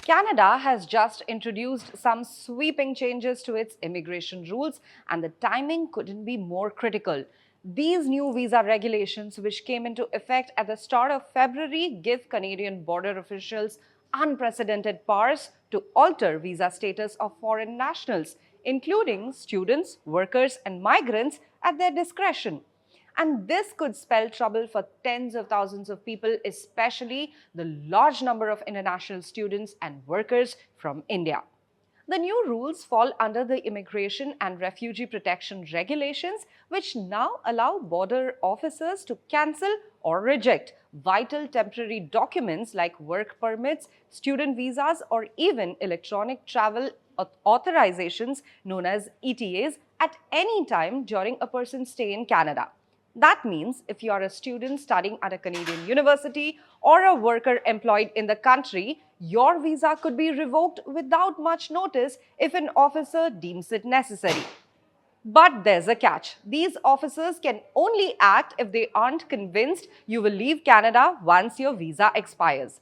Canada has just introduced some sweeping changes to its immigration rules, and the timing couldn't be more critical. These new visa regulations, which came into effect at the start of February, give Canadian border officials unprecedented powers to alter visa status of foreign nationals, including students, workers, and migrants, at their discretion. And this could spell trouble for tens of thousands of people, especially the large number of international students and workers from India. The new rules fall under the Immigration and Refugee Protection Regulations, which now allow border officers to cancel or reject vital temporary documents like work permits, student visas, or even electronic travel authorizations known as ETAs at any time during a person's stay in Canada. That means if you are a student studying at a Canadian university or a worker employed in the country, your visa could be revoked without much notice if an officer deems it necessary. But there's a catch. These officers can only act if they aren't convinced you will leave Canada once your visa expires.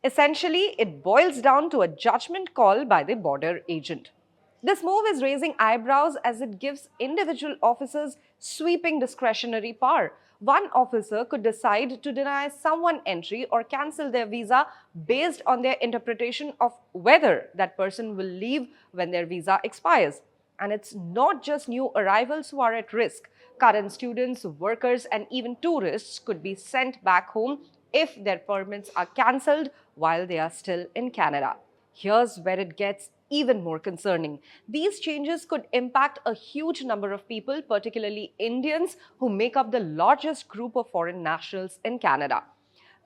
Essentially, it boils down to a judgment call by the border agent. This move is raising eyebrows as it gives individual officers sweeping discretionary power. One officer could decide to deny someone entry or cancel their visa based on their interpretation of whether that person will leave when their visa expires. And it's not just new arrivals who are at risk. Current students, workers, and even tourists could be sent back home if their permits are cancelled while they are still in Canada. Here's where it gets even more concerning. These changes could impact a huge number of people, particularly Indians, who make up the largest group of foreign nationals in Canada.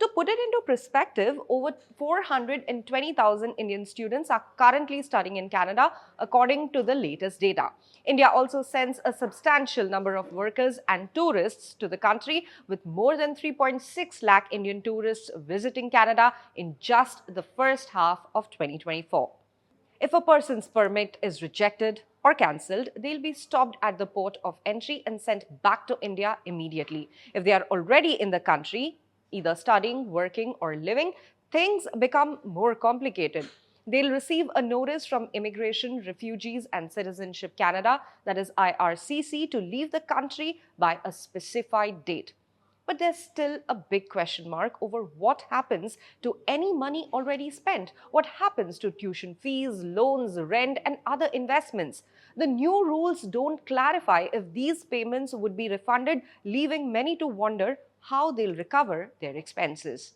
To put it into perspective, over 420,000 Indian students are currently studying in Canada, according to the latest data. India also sends a substantial number of workers and tourists to the country, with more than 3.6 lakh Indian tourists visiting Canada in just the first half of 2024. If a person's permit is rejected or cancelled, they'll be stopped at the port of entry and sent back to India immediately. If they are already in the country, either studying, working, or living, things become more complicated. They'll receive a notice from Immigration, Refugees and Citizenship Canada, that is IRCC, to leave the country by a specified date. But there's still a big question mark over what happens to any money already spent. What happens to tuition fees, loans, rent, and other investments? The new rules don't clarify if these payments would be refunded, leaving many to wonder how they'll recover their expenses.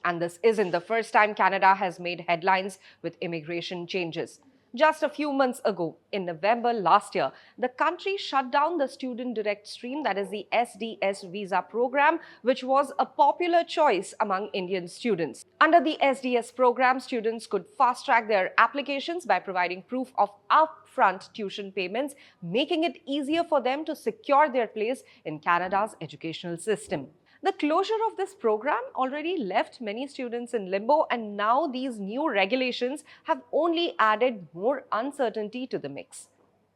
And this isn't the first time Canada has made headlines with immigration changes. Just a few months ago, in November last year, the country shut down the Student Direct Stream, that is the SDS visa program, which was a popular choice among Indian students. Under the SDS program, students could fast-track their applications by providing proof of upfront tuition payments, making it easier for them to secure their place in Canada's educational system. The closure of this program already left many students in limbo, and now these new regulations have only added more uncertainty to the mix.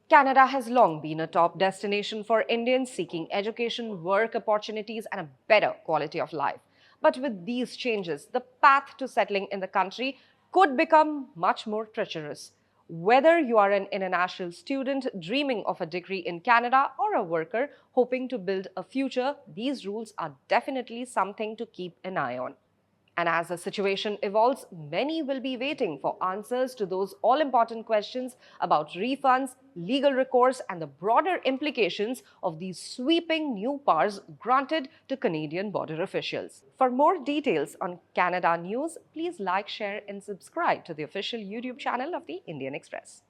Canada has long been a top destination for Indians seeking education, work opportunities, and a better quality of life. But with these changes, the path to settling in the country could become much more treacherous. Whether you are an international student dreaming of a degree in Canada or a worker hoping to build a future, these rules are definitely something to keep an eye on. And as the situation evolves, many will be waiting for answers to those all-important questions about refunds, legal recourse, and the broader implications of these sweeping new powers granted to Canadian border officials. For more details on Canada news, please like, share, and subscribe to the official YouTube channel of the Indian Express.